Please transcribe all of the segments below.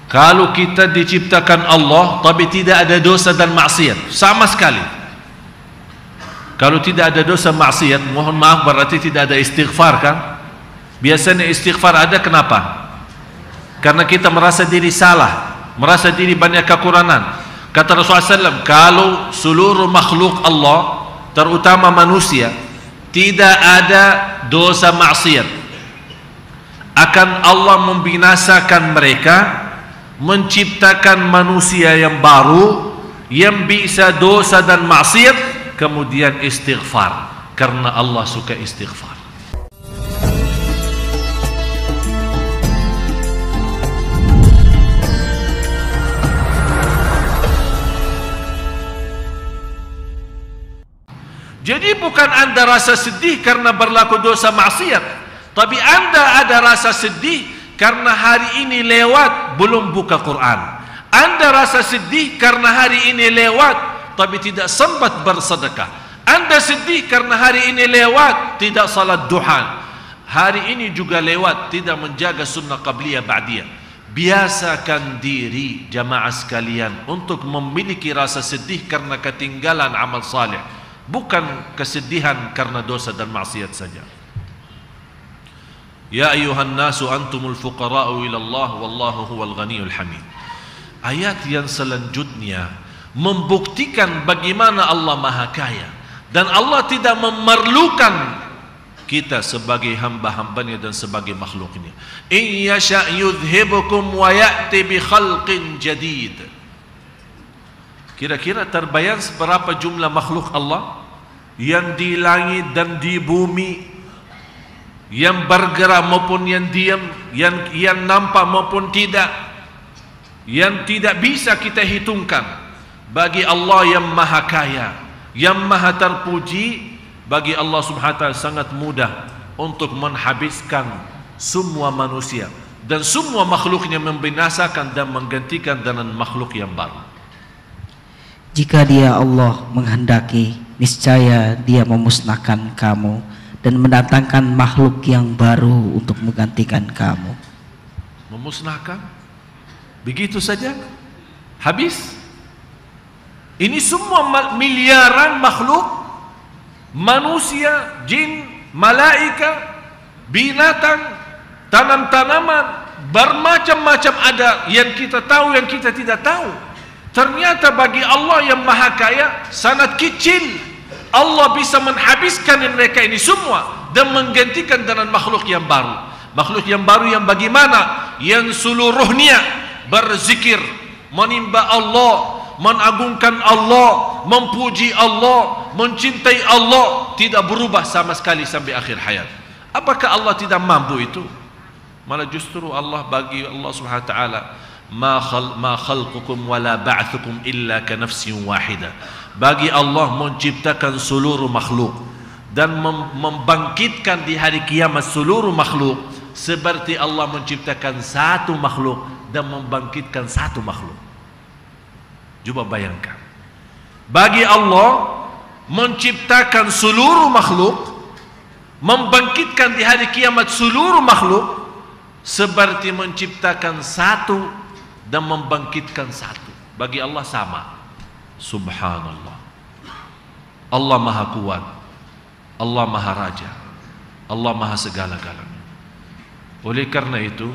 Kalau kita diciptakan Allah tapi tidak ada dosa dan maksiat sama sekali. Kalau tidak ada dosa maksiat, mohon maaf, berarti tidak ada istighfar kan? Biasanya istighfar ada, kenapa? Karena kita merasa diri salah, merasa diri banyak kekurangan. Kata Rasulullah SAW, kalau seluruh makhluk Allah, terutama manusia, tidak ada dosa maksiat, akan Allah membinasakan mereka, menciptakan manusia yang baru yang bisa dosa dan maksiat, kemudian istighfar, karena Allah suka istighfar. Jadi bukan Anda rasa sedih karena berlaku dosa maksiat, tapi Anda ada rasa sedih karena hari ini lewat belum buka Quran. Anda rasa sedih karena hari ini lewat tapi tidak sempat bersedekah. Anda sedih karena hari ini lewat tidak salat duha. Hari ini juga lewat tidak menjaga sunnah qabliyah ba'diyah. Biasakan diri jamaah sekalian untuk memiliki rasa sedih karena ketinggalan amal saleh, bukan kesedihan karena dosa dan maksiat saja. Ya ayuhan nasu antumul fuqara'u ila Allah wallahu huwal ghaniyul hamid. Ayat yang selanjutnya membuktikan bagaimana Allah Maha Kaya dan Allah tidak memerlukan kita sebagai hamba-hambanya dan sebagai makhluknya. In yasha' yudhibukum wa ya'ti bi khalqin jadid. Kira-kira terbayang seberapa jumlah makhluk Allah yang di langit dan di bumi, yang bergerak maupun yang diam, yang nampak maupun tidak, yang tidak bisa kita hitungkan. Bagi Allah yang Maha Kaya, yang Maha terpuji, bagi Allah Subhanahu wa ta'ala sangat mudah untuk menghabiskan semua manusia dan semua makhluknya, membinasakan dan menggantikan dengan makhluk yang baru. Jika Dia Allah menghendaki, niscaya Dia memusnahkan kamu dan mendatangkan makhluk yang baru untuk menggantikan kamu. Memusnahkan? Begitu saja? Habis? Ini semua miliaran makhluk, manusia, jin, malaika, binatang, tanam-tanaman, bermacam-macam ada yang kita tahu, yang kita tidak tahu. Ternyata bagi Allah yang Maha Kaya sangat kecil. Allah bisa menghabiskan mereka ini semua dan menggantikan dengan makhluk yang baru. Makhluk yang baru yang bagaimana? Yang seluruhnya berzikir, menimba Allah, mengagungkan Allah, memuji Allah, mencintai Allah, tidak berubah sama sekali sampai akhir hayat. Apakah Allah tidak mampu itu? Malah justru Allah, bagi Allah Subhanahu wa ta'ala, ma khalqukum wala ba'thukum illa ka nafsin wahidah. Bagi Allah menciptakan seluruh makhluk dan membangkitkan di hari kiamat seluruh makhluk seperti Allah menciptakan satu makhluk dan membangkitkan satu makhluk. Coba bayangkan, bagi Allah menciptakan seluruh makhluk, membangkitkan di hari kiamat seluruh makhluk seperti menciptakan satu dan membangkitkan satu. Bagi Allah sama. Subhanallah. Allah Maha Kuat, Allah Maha Raja, Allah Maha segala-galanya. Oleh karena itu,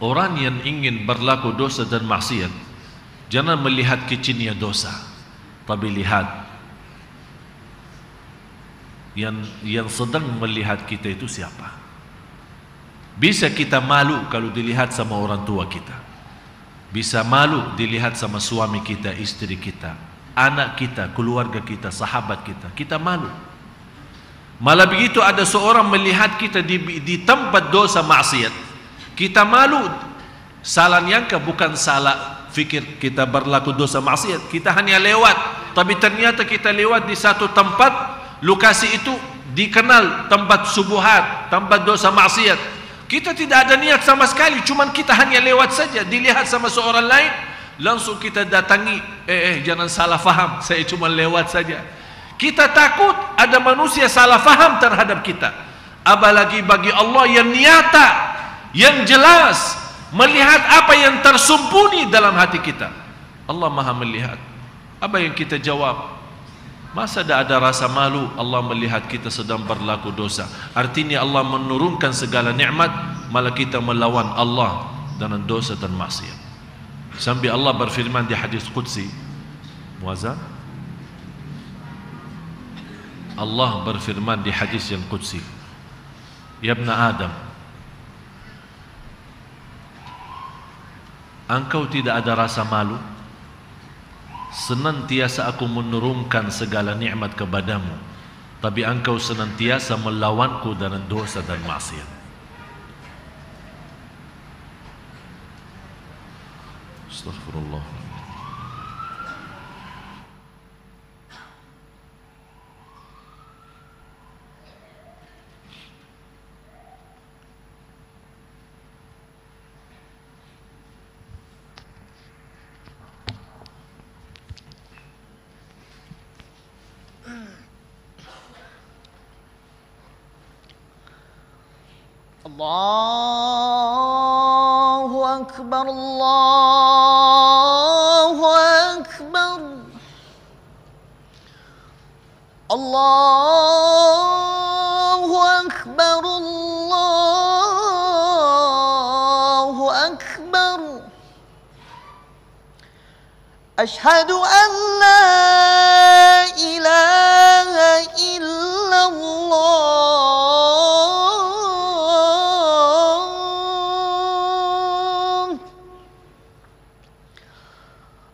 orang yang ingin berlaku dosa dan maksiat, jangan melihat kecilnya dosa, tapi lihat yang sedang melihat kita itu siapa. Bisa kita malu kalau dilihat sama orang tua kita, bisa malu dilihat sama suami kita, istri kita, anak kita, keluarga kita, sahabat kita. Kita malu. Malah begitu ada seorang melihat kita di tempat dosa maksiat, kita malu. Salah nyangka, bukan salah fikir kita berlaku dosa maksiat, kita hanya lewat, tapi ternyata kita lewat di satu tempat, lokasi itu dikenal tempat subuhat, tempat dosa maksiat. Kita tidak ada niat sama sekali, cuman kita hanya lewat saja, dilihat sama seorang lain, langsung kita datangi, jangan salah faham, saya cuma lewat saja. Kita takut ada manusia salah faham terhadap kita. Apalagi bagi Allah yang nyata, yang jelas, melihat apa yang tersembunyi dalam hati kita. Allah Maha melihat apa yang kita jawab. Masa ada rasa malu Allah melihat kita sedang berlaku dosa? Artinya Allah menurunkan segala nikmat, malah kita melawan Allah dengan dosa dan maksiat. Sampai Allah berfirman di hadis qudsi, Muazzam, Allah berfirman di hadis yang qudsi, ya ibn Adam, engkau tidak ada rasa malu? Senantiasa aku menurunkan segala nikmat kepadamu, tapi engkau senantiasa melawanku dengan dosa dan maksiat. Astaghfirullah. Allahu Akbar, Allahu Akbar, Allahu Akbar, Allahu Akbar. Ashhadu an la ilaha illallah.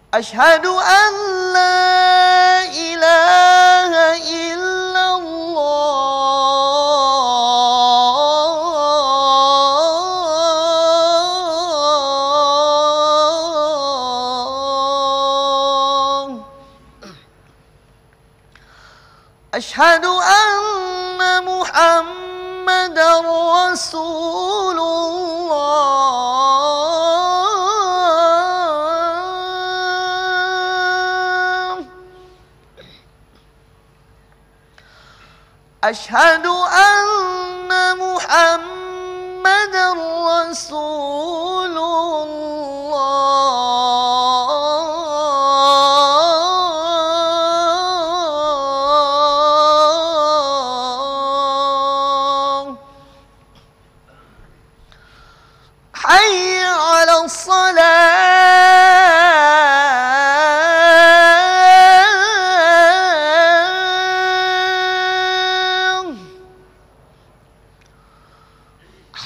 أشهد أن لا إله إلا الله. أشهد أن محمدا رسول الله. أشهد أن محمدا رسول الله. حي على الصلاة.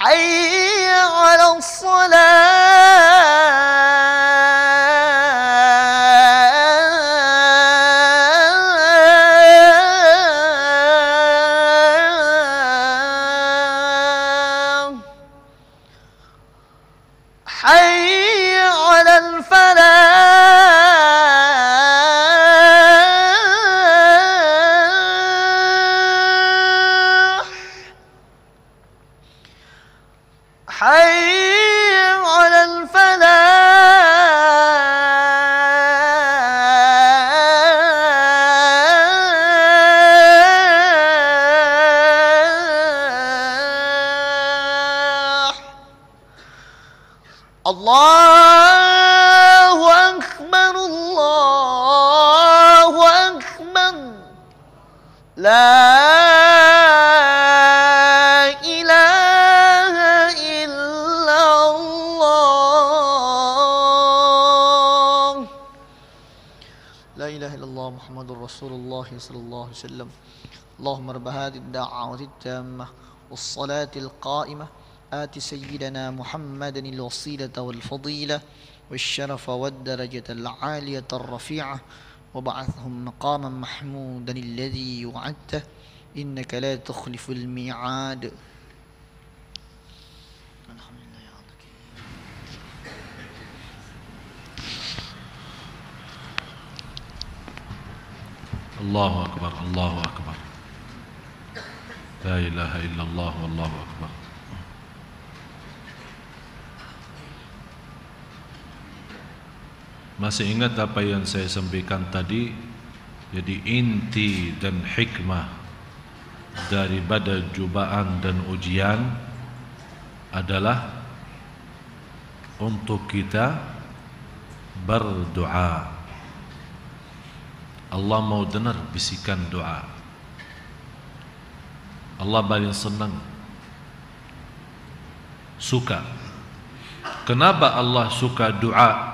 حي على الصلاة. حي على الفلاح. حي على الفلاح. الله أكبر، الله أكبر. لا إله إلا الله. لا إله إلا الله محمد رسول الله صلى الله عليه وسلم. اللهم رب هذه الدعوة التامة والصلاة القائمة آت سيدنا محمدا الوسيلة والفضيلة والشرف والدرجة العالية الرفيعة وبعثهم مقاما محمودا الذي وعدته إنك لا تخلف الميعاد. الله أكبر، الله أكبر. لا إله إلا الله والله أكبر. Masih ingat apa yang saya sampaikan tadi? Jadi inti dan hikmah daripada cubaan dan ujian adalah untuk kita berdoa. Allah mau dengar bisikan doa. Allah paling senang, suka. Kenapa Allah suka doa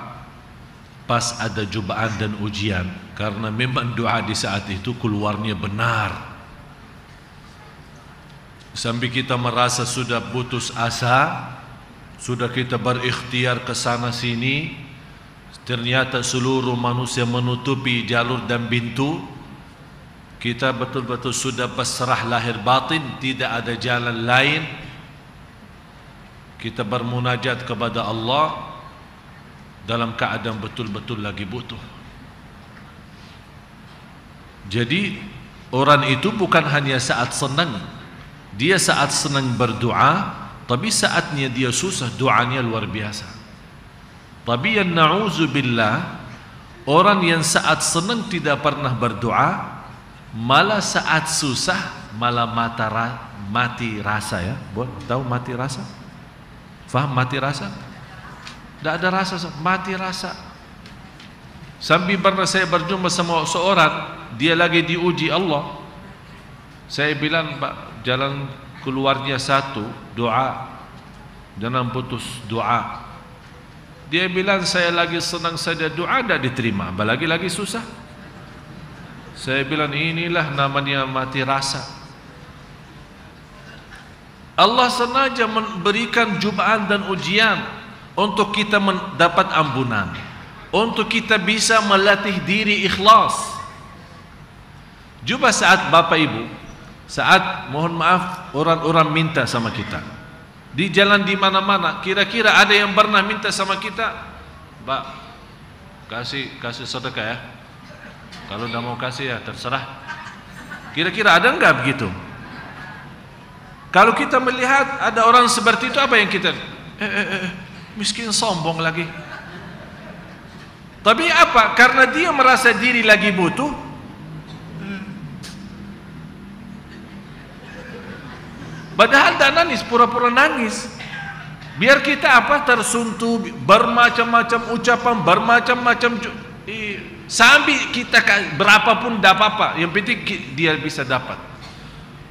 pas ada cobaan dan ujian? Karena memang doa di saat itu keluarnya benar. Sampai kita merasa sudah putus asa, sudah kita berikhtiar ke sana sini, ternyata seluruh manusia menutupi jalur dan pintu. Kita betul-betul sudah pasrah lahir batin, tidak ada jalan lain. Kita bermunajat kepada Allah dalam keadaan betul-betul lagi butuh. Jadi orang itu bukan hanya saat senang, dia saat senang berdoa, tapi saatnya dia susah doanya luar biasa. Tapi yang na'udzubillah, orang yang saat senang tidak pernah berdoa, malah saat susah malah mati rasa ya. Tahu mati rasa? Faham mati rasa? Tidak ada rasa, mati rasa. Sampai pernah saya berjumpa sama seorang, dia lagi diuji Allah. Saya bilang, Pak, jalan keluarnya satu, doa. Jangan putus doa. Dia bilang, saya lagi senang saja doa tidak diterima, apalagi lagi susah. Saya bilang, inilah namanya mati rasa. Allah sengaja memberikan cobaan dan ujian untuk kita mendapat ampunan, untuk kita bisa melatih diri ikhlas. Coba saat Bapak Ibu, saat mohon maaf orang-orang minta sama kita di jalan di mana-mana, kira-kira ada yang pernah minta sama kita, Pak, kasih sedekah ya. Kalau tidak mau kasih ya terserah. Kira-kira ada enggak begitu? Kalau kita melihat ada orang seperti itu, apa yang kita miskin sombong lagi. Tapi apa? Karena dia merasa diri lagi butuh. Padahal tak nangis, pura-pura nangis. Biar kita apa? Tersuntuh bermacam-macam ucapan, bermacam-macam sampai kita berapapun tidak apa-apa, yang penting dia bisa dapat.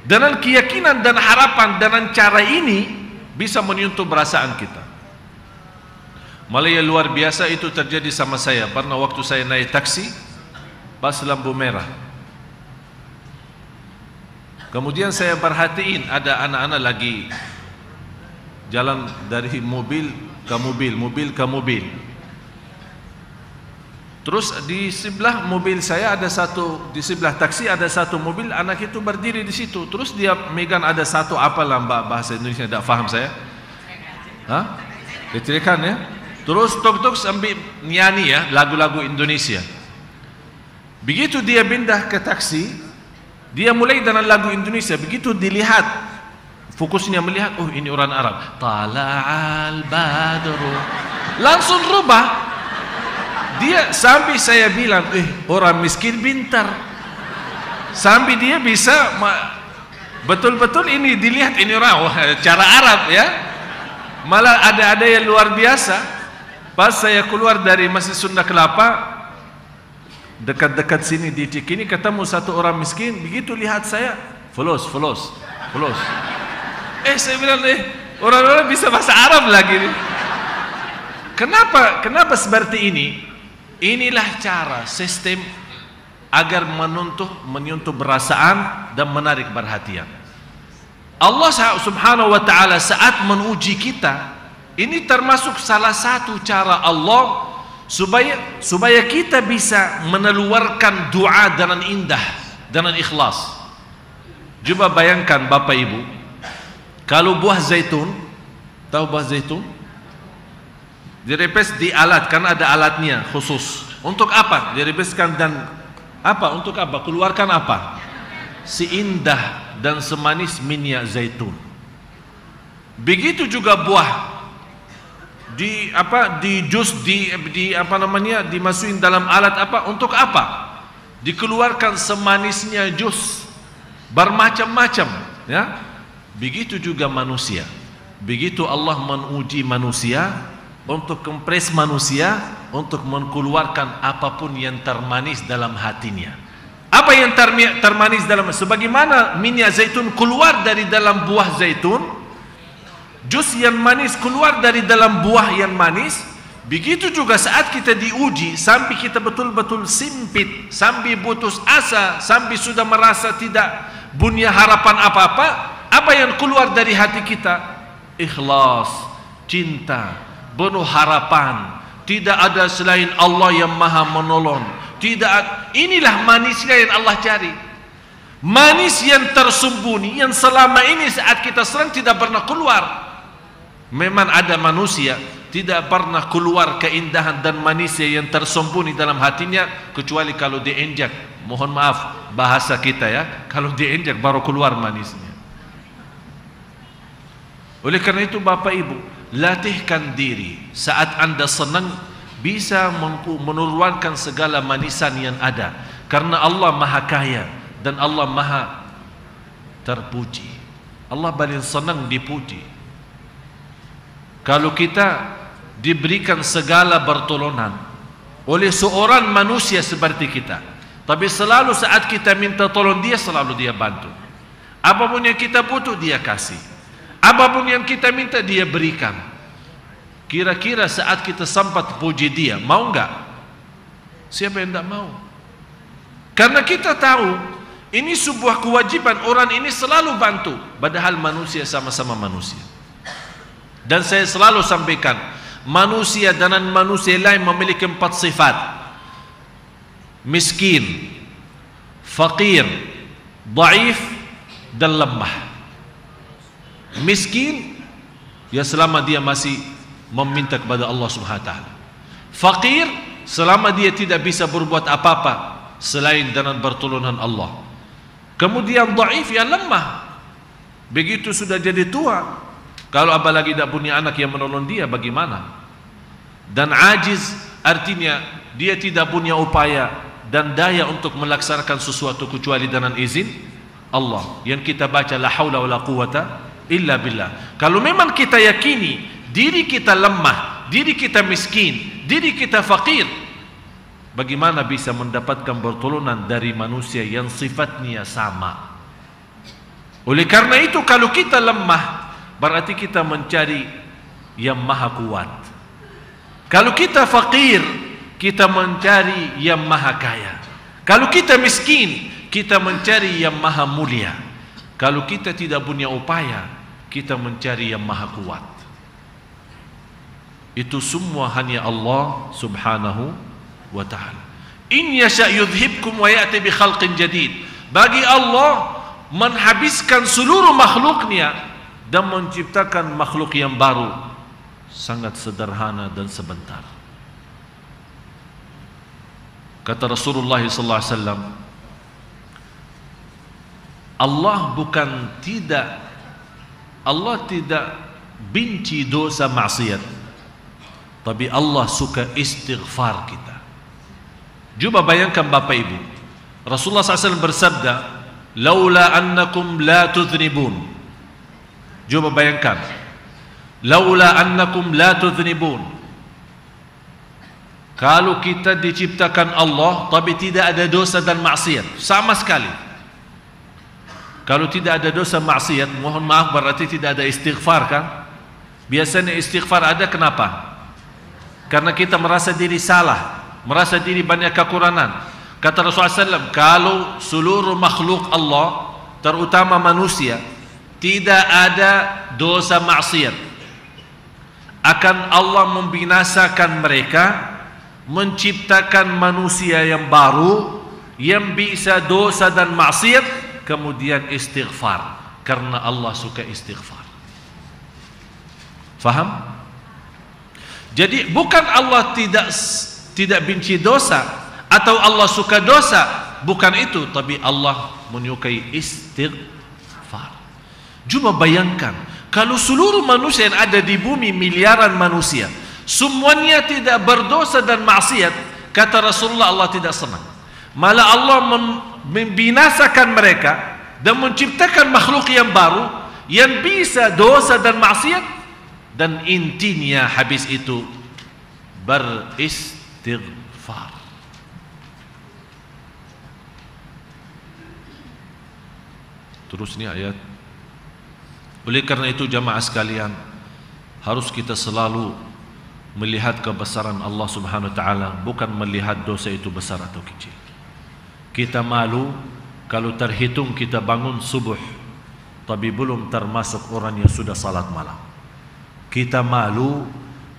Dengan keyakinan dan harapan dengan cara ini bisa menyentuh perasaan kita. Malah yang luar biasa itu terjadi sama saya. Pernah waktu saya naik taksi pas lampu merah, kemudian saya perhatiin ada anak-anak lagi jalan dari mobil ke mobil, mobil ke mobil. Terus di sebelah mobil saya ada satu, di sebelah taksi ada satu mobil, anak itu berdiri di situ. Terus dia megang ada satu apalah bahasa Indonesia tidak faham saya. Hah? Kecerikan ya. Terus tok-tok sambil nyanyi ya lagu-lagu Indonesia. Begitu dia pindah ke taksi, dia mulai dengan lagu Indonesia. Begitu dilihat, fokusnya melihat, oh ini orang Arab. Tala'al badru. Langsung rubah. Dia sampai saya bilang, orang miskin pintar. Sampai dia bisa betul-betul ini dilihat ini orang cara Arab ya. Malah ada yang luar biasa. Pas saya keluar dari Masjid Sunda Kelapa, dekat-dekat sini di Cikini, ketemu satu orang miskin. Begitu lihat saya, folos. Saya bilang, orang-orang bisa bahasa Arab lagi. Kenapa seperti ini? Inilah cara sistem agar menyentuh perasaan dan menarik perhatian. Allah subhanahu wa ta'ala saat menguji kita, ini termasuk salah satu cara Allah supaya kita bisa mengeluarkan doa dengan indah, dengan ikhlas. Coba bayangkan Bapak Ibu, kalau buah zaitun, tahu buah zaitun? Direpes di alat, kan ada alatnya khusus. Untuk apa? Direpeskan dan apa? Untuk apa? Keluarkan apa? Seindah dan semanis minyak zaitun. Begitu juga buah di jus dimasukin dalam alat apa? Untuk apa? Dikeluarkan semanisnya jus bermacam-macam ya. Begitu juga manusia. Begitu Allah menguji manusia, untuk kompres manusia untuk mengeluarkan apapun yang termanis dalam hatinya. Apa yang termanis dalam, sebagaimana minyak zaitun keluar dari dalam buah zaitun, jus yang manis keluar dari dalam buah yang manis, begitu juga saat kita diuji sampai kita betul-betul sempit, sampai putus asa, sampai sudah merasa tidak punya harapan apa-apa, apa yang keluar dari hati kita? Ikhlas, cinta, penuh harapan. Tidak ada selain Allah yang maha menolong. Inilah manisnya yang Allah cari. Manis yang tersembunyi, yang selama ini saat kita serang tidak pernah keluar. Memang ada manusia tidak pernah keluar keindahan dan manisnya yang tersembunyi dalam hatinya, kecuali kalau diinjak. Mohon maaf bahasa kita ya, kalau diinjak baru keluar manisnya. Oleh karena itu Bapak Ibu, latihkan diri saat Anda senang bisa menurunkan segala manisan yang ada, karena Allah maha kaya dan Allah maha terpuji. Allah paling senang dipuji. Kalau kita diberikan segala pertolongan oleh seorang manusia seperti kita, tapi selalu saat kita minta tolong dia, selalu dia bantu. Apapun yang kita butuh dia kasih, apapun yang kita minta dia berikan. Kira-kira saat kita sempat puji dia, mau enggak? Siapa yang tidak mau? Karena kita tahu ini sebuah kewajiban, orang ini selalu bantu, padahal manusia sama-sama manusia. Dan saya selalu sampaikan, manusia dan manusia lain memiliki 4 sifat: miskin, fakir, dhaif, dan lemah. Miskin ya selama dia masih meminta kepada Allah Subhanahu wa taala. Fakir selama dia tidak bisa berbuat apa-apa selain dengan pertolongan Allah. Kemudian dhaif, ya lemah. Begitu sudah jadi tua, kalau apalagi tidak punya anak yang menolong dia, bagaimana? Dan ajiz artinya dia tidak punya upaya dan daya untuk melaksanakan sesuatu kecuali dengan izin Allah. Yang kita baca la haula wala quwata illa billah. Kalau memang kita yakini diri kita lemah, diri kita miskin, diri kita fakir, bagaimana bisa mendapatkan pertolongan dari manusia yang sifatnya sama? Oleh karena itu, kalau kita lemah, berarti kita mencari yang maha kuat. Kalau kita fakir, kita mencari yang maha kaya. Kalau kita miskin, kita mencari yang maha mulia. Kalau kita tidak punya upaya, kita mencari yang maha kuat. Itu semua hanya Allah Subhanahu wa ta'ala. In yasha yudhibkum wa ya'ti bi khalqin jadid. Bagi Allah menghabiskan seluruh makhluknya dan menciptakan makhluk yang baru, sangat sederhana dan sebentar. Kata Rasulullah sallallahu alaihi wasallam, Allah tidak benci dosa maksiat, tapi Allah suka istighfar kita. Coba bayangkan Bapak Ibu, Rasulullah SAW bersabda, laula annakum la tudhnibun. Coba bayangkan, laula annakum la tudhnibun. Kalau kita diciptakan Allah tapi tidak ada dosa dan maksiat sama sekali. Kalau tidak ada dosa maksiat, mohon maaf, berarti tidak ada istighfar kan? Biasanya istighfar ada, kenapa? Karena kita merasa diri salah, merasa diri banyak kekurangan. Kata Rasulullah SAW, kalau seluruh makhluk Allah, terutama manusia, tidak ada dosa maksiat, akan Allah membinasakan mereka, menciptakan manusia yang baru, yang bisa dosa dan maksiat, kemudian istighfar, karena Allah suka istighfar. Faham? Jadi bukan Allah tidak benci dosa atau Allah suka dosa, bukan itu, tapi Allah menyukai istighfar. Coba bayangkan kalau seluruh manusia yang ada di bumi, miliaran manusia, semuanya tidak berdosa dan maksiat, kata Rasulullah, Allah tidak senang. Malah Allah membinasakan mereka dan menciptakan makhluk yang baru yang bisa dosa dan maksiat, dan intinya habis itu beristighfar. Terus ni ayat. Oleh karena itu jamaah sekalian, harus kita selalu melihat kebesaran Allah Subhanahu wa taala, bukan melihat dosa itu besar atau kecil. Kita malu kalau terhitung kita bangun subuh tapi belum termasuk orang yang sudah salat malam. Kita malu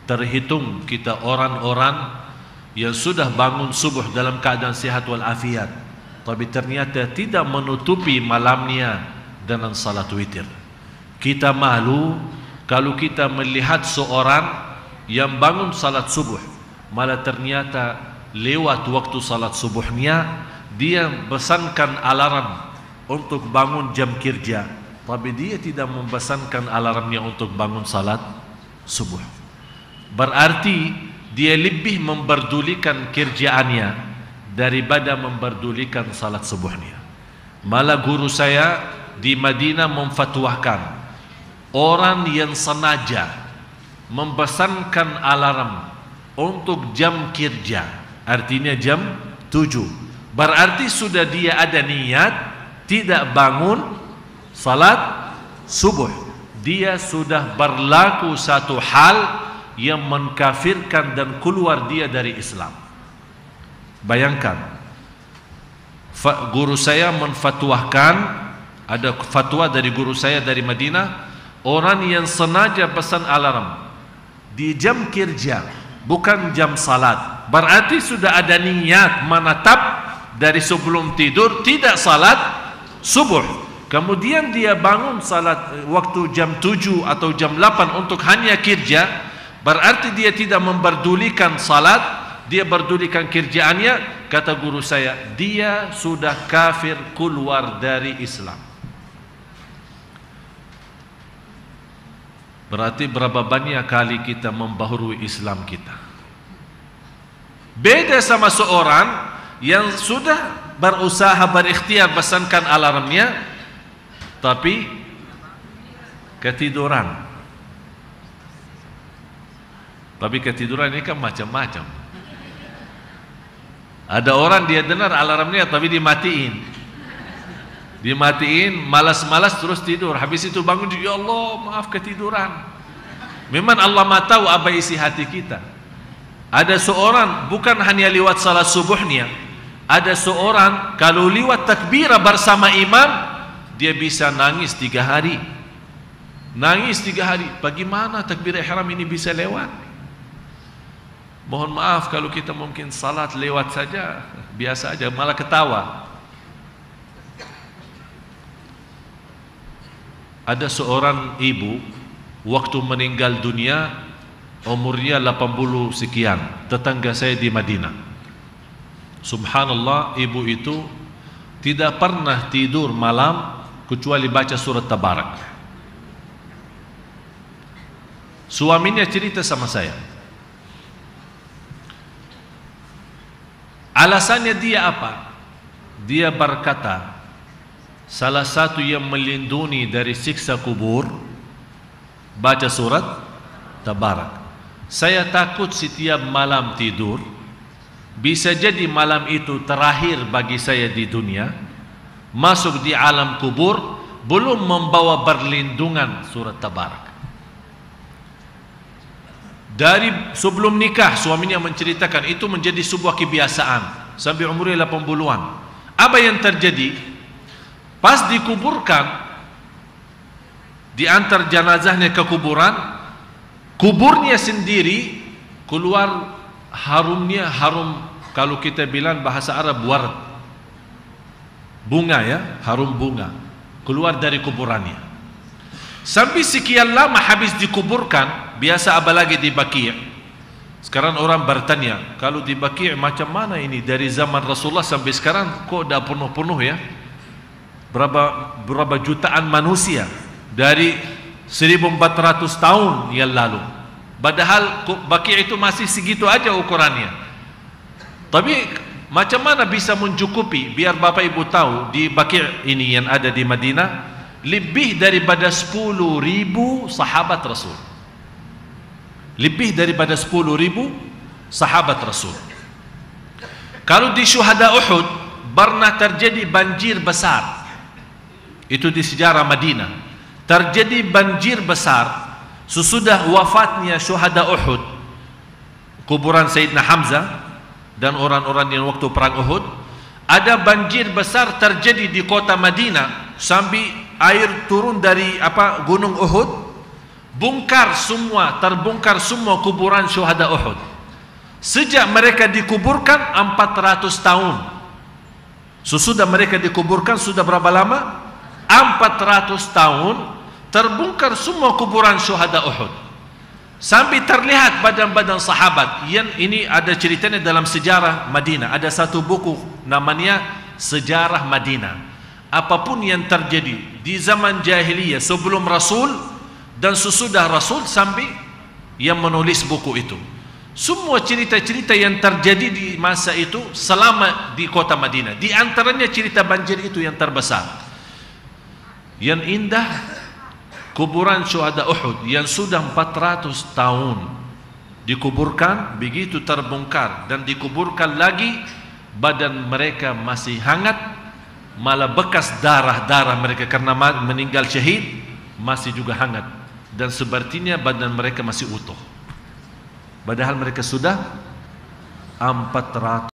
terhitung kita orang-orang yang sudah bangun subuh dalam keadaan sehat walafiat, tapi ternyata tidak menutupi malamnya dengan salat witir. Kita malu kalau kita melihat seorang yang bangun salat subuh, malah ternyata lewat waktu salat subuhnya dia pesankan alarm untuk bangun jam kerja, tapi dia tidak mempesankan alarmnya untuk bangun salat subuh. Berarti dia lebih memperdulikan kerjaannya daripada memperdulikan salat subuhnya. Malah guru saya di Madinah memfatwakan orang yang sengaja mempesankan alarm untuk jam kerja, artinya jam 7, berarti sudah dia ada niat tidak bangun salat subuh. Dia sudah berlaku satu hal yang mengkafirkan dan keluar dia dari Islam. Bayangkan, guru saya menfatwakan, ada fatwa dari guru saya dari Madinah, orang yang sengaja pesan alarm di jam kerja bukan jam salat, berarti sudah ada niat menetap dari sebelum tidur tidak salat subuh, kemudian dia bangun salat waktu jam 7 atau jam 8 untuk hanya kerja, berarti dia tidak memperdulikan salat, dia berdulikan kerjaannya. Kata guru saya, dia sudah kafir, keluar dari Islam. Berarti berapa banyak kali kita membaharui Islam kita. Beda sama seorang yang sudah berusaha berikhtiar pesankan alarmnya tapi ketiduran. Tapi ketiduran ini kan macam-macam. Ada orang dia dengar alarmnya tapi dimatiin. Dimatiin, malas-malas terus tidur. Habis itu bangun, ya Allah maaf ketiduran. Memang Allah Maha tahu apa isi hati kita. Ada seorang bukan hanya lewat salat subuhnya, ada seorang kalau lewat takbirah bersama imam dia bisa nangis 3 hari. Nangis 3 hari. Bagaimana takbirah ihram ini bisa lewat? Mohon maaf kalau kita mungkin salat lewat saja, biasa aja, malah ketawa. Ada seorang ibu waktu meninggal dunia umurnya 80 sekian, tetangga saya di Madinah. Subhanallah, ibu itu tidak pernah tidur malam kecuali baca surat Tabarak. Suaminya cerita sama saya, alasannya dia apa? Dia berkata, salah satu yang melindungi dari siksa kubur baca surat Tabarak. Saya takut setiap malam tidur, bisa jadi malam itu terakhir bagi saya di dunia, masuk di alam kubur belum membawa perlindungan surat Tabarak. Dari sebelum nikah suaminya menceritakan itu menjadi sebuah kebiasaan sampai umurnya 80-an. Apa yang terjadi? Pas dikuburkan, diantar jenazahnya ke kuburan, kuburnya sendiri keluar harumnya, harum kalau kita bilang bahasa Arab ward, bunga ya, harum bunga keluar dari kuburannya. Sampai sekian lama habis dikuburkan, biasa apalagi di Baqi'. Sekarang orang bertanya, kalau di Baqi' macam mana ini dari zaman Rasulullah sampai sekarang kok dah penuh-penuh ya? Berapa jutaan manusia dari 1400 tahun yang lalu, padahal Baqi' itu masih segitu aja ukurannya. Tapi macam mana bisa mencukupi? Biar Bapak Ibu tahu, di Baqi' ini yang ada di Madinah lebih daripada 10.000 sahabat Rasul. lebih daripada 10.000 sahabat Rasul. Kalau di syuhada Uhud pernah terjadi banjir besar, itu di sejarah Madinah. Terjadi banjir besar sesudah wafatnya syuhada Uhud, kuburan Sayyidina Hamzah dan orang-orang yang waktu perang Uhud. Ada banjir besar terjadi di kota Madinah sampai air turun dari gunung Uhud, terbongkar semua kuburan syuhada Uhud. Sejak mereka dikuburkan 400 tahun. Sesudah mereka dikuburkan sudah berapa lama? 400 tahun terbongkar semua kuburan syuhada Uhud. Sampai terlihat badan-badan sahabat. Yang ini ada ceritanya dalam sejarah Madinah. Ada satu buku namanya Sejarah Madinah. Apapun yang terjadi di zaman jahiliyah sebelum Rasul dan sesudah Rasul, sampai yang menulis buku itu. Semua cerita-cerita yang terjadi di masa itu selama di kota Madinah. Di antaranya cerita banjir itu yang terbesar. Yang indah, kuburan syuhada Uhud yang sudah 400 tahun dikuburkan, begitu terbongkar dan dikuburkan lagi, badan mereka masih hangat, malah bekas darah-darah mereka karena meninggal syahid masih juga hangat, dan sepertinya badan mereka masih utuh, padahal mereka sudah 400